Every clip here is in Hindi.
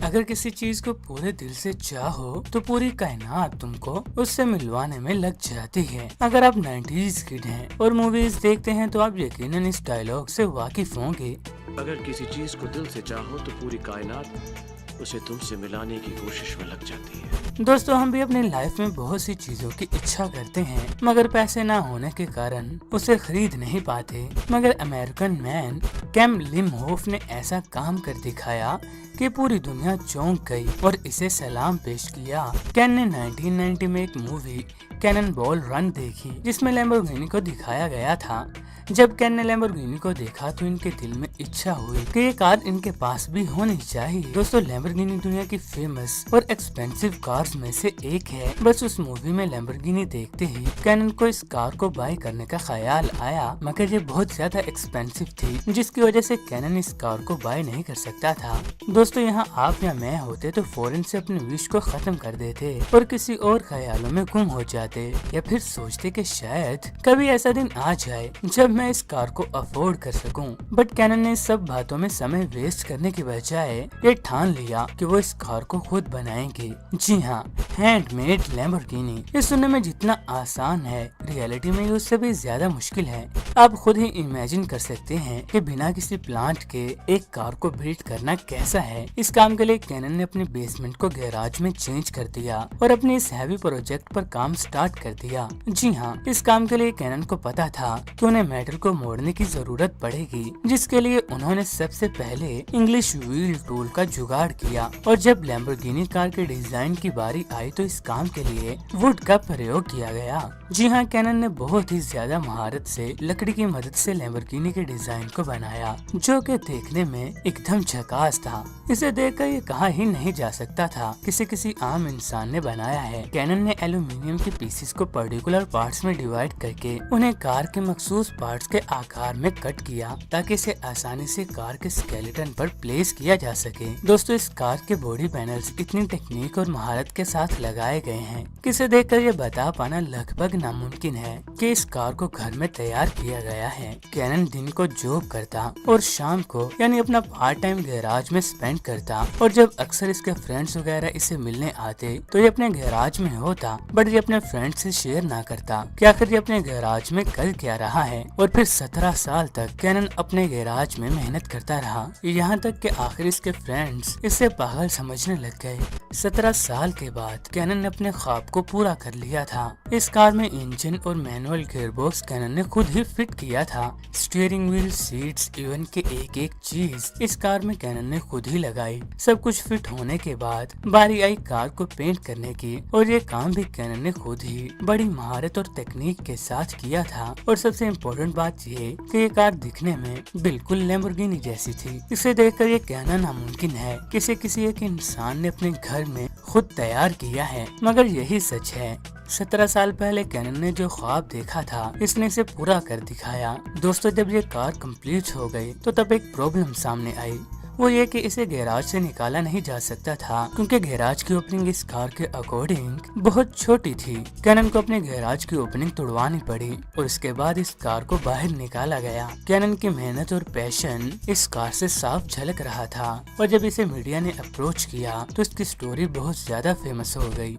अगर किसी चीज को पूरे दिल से चाहो तो पूरी कायनात तुमको उससे मिलवाने में लग जाती है। अगर आप 90s किड हैं और मूवीज देखते हैं तो आप यकीनन इस डायलॉग से वाकिफ होंगे। अगर किसी चीज को दिल से चाहो तो पूरी कायनात उसे तुमसे मिलाने की कोशिश में लग जाती है। दोस्तों, हम भी अपनी लाइफ में बहुत सी चीजों की इच्छा करते हैं मगर पैसे ना होने के कारण उसे खरीद नहीं पाते। मगर अमेरिकन मैन कैम लिमहोफ ने ऐसा काम कर दिखाया कि पूरी दुनिया चौंक गई और इसे सलाम पेश किया। कैन ने 1990 में एक मूवी कैनन बॉल रन देखी जिसमें लैम्बोर्गिनी को दिखाया गया था। जब कैन ने लैम्बोर्गिनी को देखा तो इनके दिल में इच्छा हुई कि ये कार इनके पास भी होनी चाहिए। दोस्तों, लैम्बोर्गिनी दुनिया की फेमस और एक्सपेंसिव कार्स में से एक है। बस उस मूवी में लैम्बोर्गिनी देखते ही कैनन को इस कार को बाय करने का ख्याल आया, मगर ये बहुत ज्यादा एक्सपेंसिव थी जिसकी वजह से कैनन इस कार को बाय नहीं कर सकता था। दोस्तों, यहाँ आप या मैं होते तो फौरन से अपने विश को खत्म कर देते और किसी और ख्यालों में गुम हो जाते या फिर सोचते कि शायद कभी ऐसा दिन आ जाए जब मैं इस कार को अफोर्ड कर सकूं। बट कैनन ने सब बातों में समय वेस्ट करने की बजाय ये ठान लिया कि वो इस कार को खुद बनाएंगे। जी हाँ, हैंडमेड लैम्बोर्गिनी। ये सुनने में जितना आसान है, रियलिटी में उससे भी ज्यादा मुश्किल है। आप खुद ही इमेजिन कर सकते हैं कि बिना किसी प्लांट के एक कार को बिल्ड करना कैसा है। इस काम के लिए कैनन ने अपने बेसमेंट को गैराज में चेंज कर दिया और अपने इस हैवी प्रोजेक्ट पर काम स्टार्ट कर दिया। जी हाँ, इस काम के लिए कैनन को पता था कि उन्हें मेटल को मोड़ने की जरूरत पड़ेगी, जिसके लिए उन्होंने सबसे पहले इंग्लिश व्हील टूल का जुगाड़ किया। और जब लैम्बोर्गिनी कार के डिजाइन की बारी आई तो इस काम के लिए वुड का प्रयोग किया गया। जी हाँ, कैनन ने बहुत ही ज्यादा महारत से लकड़ी की मदद से लैम्बोर्गिनी के डिजाइन को बनाया, जो कि देखने में एकदम झकास था। इसे देखकर ये कहा ही नहीं जा सकता था किसी आम इंसान ने बनाया है। कैनन ने एल्यूमिनियम के पीसेस को पर्टिकुलर पार्ट्स में डिवाइड करके उन्हें कार के मखसूस पार्ट्स के आकार में कट किया ताकि इसे आसानी से कार के स्केलेटन पर प्लेस किया जा सके। दोस्तों, इस कार के बॉडी पैनल्स इतनी टेक्निक और महारत के साथ लगाए गए हैं कि इसे देखकर ये बता पाना लगभग नामुमकिन है कि इस कार को घर में तैयार किया गया है। कैनन दिन को जॉब करता और शाम को यानी अपना पार्ट टाइम गैराज में स्पेंड करता, और जब अक्सर इसके फ्रेंड्स वगैरह इसे मिलने आते तो ये अपने गैराज में होता, बट ये अपने फ्रेंड से शेयर ना करता कि आखिर ये अपने गैराज में कर क्या रहा है। और फिर 17 साल तक कैनन अपने गैराज में मेहनत करता रहा, यहाँ तक कि आखिर इसके फ्रेंड्स इसे पागल समझने लग गए। 17 साल के बाद कैनन ने अपने ख्वाब को पूरा कर लिया था। इस कार में इंजन और मैनुअल गियरबॉक्स कैनन ने खुद ही फिट किया था। स्टीयरिंग व्हील, सीट्स, इवन के एक चीज इस कार में कैनन ने खुद ही लगाई। सब कुछ फिट होने के बाद बारी आई कार को पेंट करने की, और ये काम भी कैनन ने खुद ही बड़ी महारत और तकनीक के साथ किया था। और सबसे इम्पोर्टेंट बात ये कि ये कार दिखने में बिल्कुल लैम्बोर्गिनी जैसी थी। इसे देखकर ये कहना नामुमकिन है कि किसी एक इंसान ने अपने घर में खुद तैयार किया है, मगर यही सच है। 17 साल पहले कैनन ने जो ख्वाब देखा था इसने इसे पूरा कर दिखाया। दोस्तों, जब ये कार कंप्लीट हो गई तो तब एक प्रॉब्लम सामने आई। वो ये कि इसे गैराज से निकाला नहीं जा सकता था क्योंकि गैराज की ओपनिंग इस कार के अकॉर्डिंग बहुत छोटी थी। कैनन को अपने गैराज की ओपनिंग तोड़वानी पड़ी और इसके बाद इस कार को बाहर निकाला गया। कैनन की मेहनत और पैशन इस कार से साफ झलक रहा था, और जब इसे मीडिया ने अप्रोच किया तो इसकी स्टोरी बहुत ज्यादा फेमस हो गई।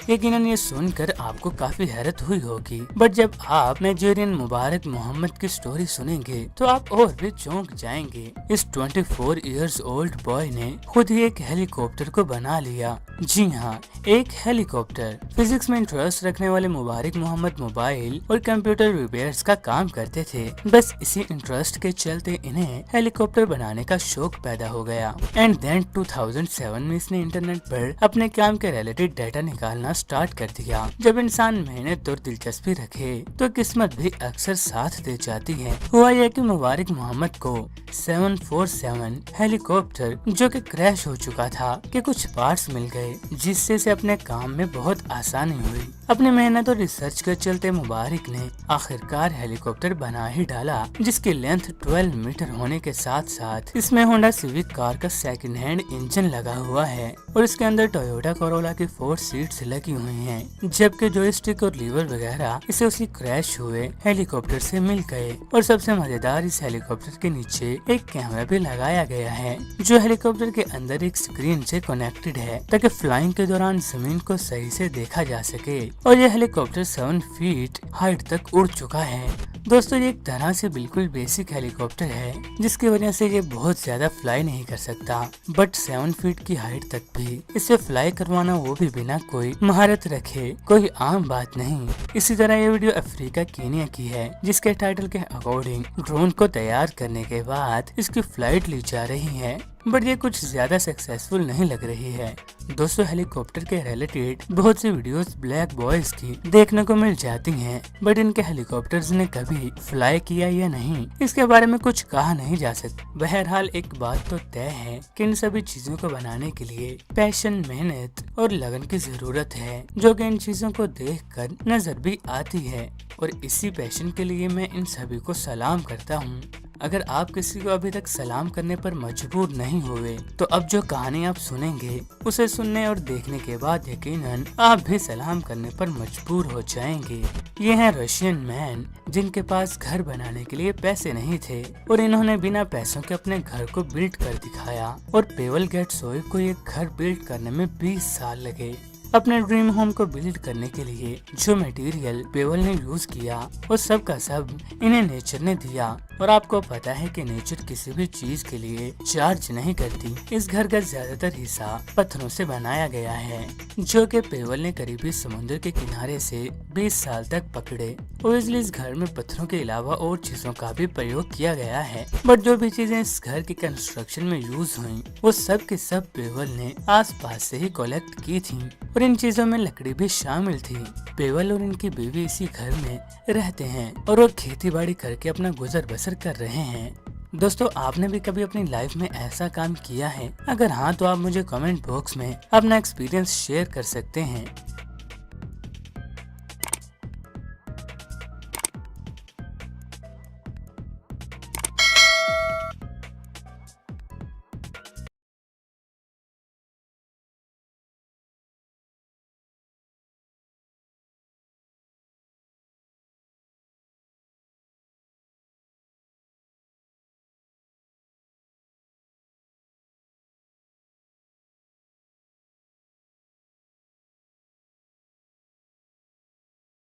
यकीनन ये सुनकर आपको काफी हैरत हुई होगी, बट जब आप नाइजीरियन मुबारक मोहम्मद की स्टोरी सुनेंगे तो आप और भी चौंक जाएंगे। इस 24 इयर्स ओल्ड बॉय ने खुद ही एक हेलीकॉप्टर को बना लिया। जी हाँ, एक हेलीकॉप्टर। फिजिक्स में इंटरेस्ट रखने वाले मुबारक मोहम्मद मोबाइल और कंप्यूटर रिपेयर्स का काम करते थे। बस इसी इंटरेस्ट के चलते इन्हें हेलीकॉप्टर बनाने का शौक पैदा हो गया। एंड देन 2007 में इसने इंटरनेट पर अपने काम के रिलेटेड डाटा निकालना स्टार्ट कर दिया। जब इंसान मेहनत और दिलचस्पी रखे तो किस्मत भी अक्सर साथ दे जाती है। हुआ यह कि मुबारक मोहम्मद को 747 हेलीकॉप्टर जो कि क्रैश हो चुका था के कुछ पार्ट्स मिल गए, जिससे इसे अपने काम में बहुत आसानी हुई। अपनी मेहनत और रिसर्च के चलते मुबारक ने आखिरकार हेलीकॉप्टर बना ही डाला, जिसकी लेंथ 12 मीटर होने के साथ साथ इसमें होंडा सिविक कार का सेकंड हैंड इंजन लगा हुआ है और इसके अंदर टोयोटा कोरोला की 4 सीट्स लगी लगी हुई हैं, जबकि जॉयस्टिक और लीवर वगैरह इसे उसी क्रैश हुए हेलीकॉप्टर से मिल गए। और सबसे मजेदार, इस हेलीकॉप्टर के नीचे एक कैमरा भी लगाया गया है जो हेलीकॉप्टर के अंदर एक स्क्रीन से कनेक्टेड है, ताकि फ्लाइंग के दौरान जमीन को सही से देखा जा सके। और यह हेलीकॉप्टर 7 फीट हाइट तक उड़ चुका है। दोस्तों, ये एक तरह से बिल्कुल बेसिक हेलीकॉप्टर है, जिसकी वजह से ये बहुत ज्यादा फ्लाई नहीं कर सकता, बट 7 फीट की हाइट तक भी इसे फ्लाई करवाना, वो भी बिना कोई महारत रखे, कोई आम बात नहीं। इसी तरह ये वीडियो अफ्रीका कीनिया की है, जिसके टाइटल के अकॉर्डिंग ड्रोन को तैयार करने के बाद इसकी फ्लाइट ली जा रही है, बट ये कुछ ज्यादा सक्सेसफुल नहीं लग रही है। दोस्तों, हेलीकॉप्टर के रिलेटेड बहुत सी वीडियोस ब्लैक बॉयज की देखने को मिल जाती हैं, बट इनके हेलीकॉप्टर्स ने कभी फ्लाई किया या नहीं, इसके बारे में कुछ कहा नहीं जा सकता। बहरहाल एक बात तो तय है कि इन सभी चीजों को बनाने के लिए पैशन, मेहनत और लगन की जरूरत है, जो कि इन चीजों को देखकर नजर भी आती है। और इसी पैशन के लिए मैं इन सभी को सलाम करता हूँ। अगर आप किसी को अभी तक सलाम करने पर मजबूर नहीं हुए, तो अब जो कहानी आप सुनेंगे उसे सुनने और देखने के बाद यकीनन आप भी सलाम करने पर मजबूर हो जाएंगे। ये हैं रशियन मैन, जिनके पास घर बनाने के लिए पैसे नहीं थे और इन्होंने बिना पैसों के अपने घर को बिल्ड कर दिखाया। और पेवल गेटसोव को ये घर बिल्ड करने में 20 साल लगे। अपने ड्रीम होम को बिल्ड करने के लिए जो मटेरियल पेवल ने यूज किया, वो सब का सब इन्हें नेचर ने दिया। और आपको पता है कि नेचर किसी भी चीज के लिए चार्ज नहीं करती। इस घर का ज्यादातर हिस्सा पत्थरों से बनाया गया है, जो कि पेवल ने करीबी समुद्र के किनारे से 20 साल तक पकड़े। और इसलिए इस घर में पत्थरों के अलावा और चीजों का भी प्रयोग किया गया है, बट जो भी चीजें इस घर के कंस्ट्रक्शन में यूज हुई, वो सब के सब पेवल ने आसपास से ही कलेक्ट की थी। और इन चीजों में लकड़ी भी शामिल थी। पेवल और इनकी बीवी इसी घर में रहते हैं और वो खेती बाड़ी करके अपना गुजर बसर कर रहे हैं। दोस्तों, आपने भी कभी अपनी लाइफ में ऐसा काम किया है? अगर हाँ, तो आप मुझे कमेंट बॉक्स में अपना एक्सपीरियंस शेयर कर सकते हैं।